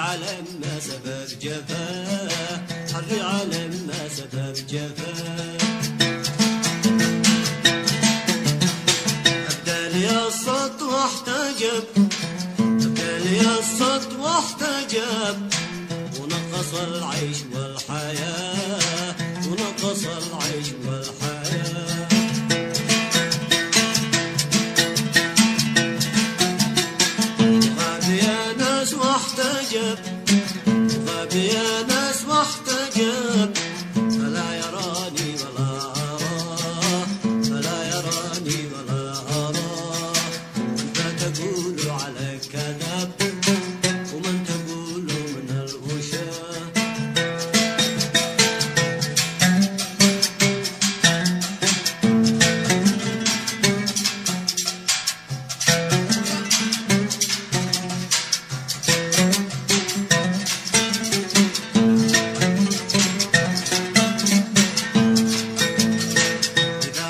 على ما سبب جفاه، حري على ما سبب جفاه. أبدالي الصد واحتجب، أبدالي الصد واحتجب، ونقص العيش والحياة، ونقص العيش والحياة. غاب يا ناس واحتجب، غاب يا ناس واحتجب، فلا يراني ولا أراه، فلا يراني ولا أراه. من تقول على كذب، ومن تقول من الوشاه.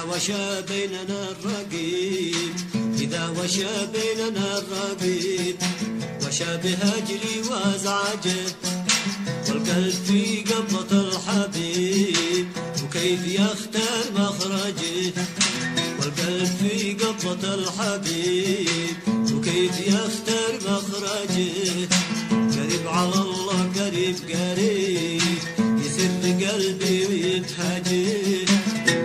وشى بيننا الرقيب، إذا وشى بيننا الرقيب، وشى بهجري وازعجه، والقلب في قبضة الحبيب، وكيف يختار مخرجه. والقلب في قبضة الحبيب، وكيف يختار مخرجه. قريب على الله، قريب قريب، يسر قلبي ويتهجر.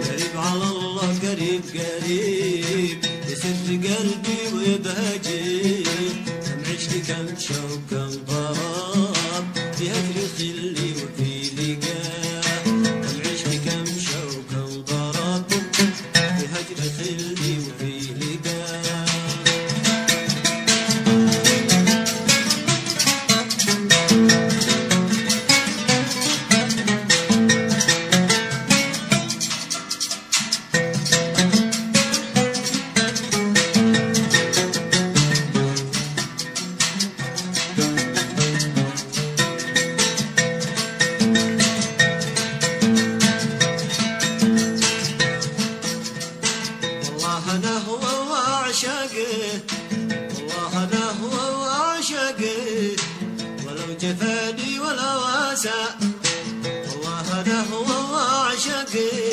قريب على الله، قريب قريب، يسر قلبي ويبهجر. كم عشت كم شوق كم ضرب، في هجر خلي وفي لقاه. كم عشت كم شوق كم ضرب، في هجر خلي وفي لقاه. أنا هو وعشقه، والله أنا هو وعشقه، ولو جفاني ولا واسع. والله أنا هو وعشقه،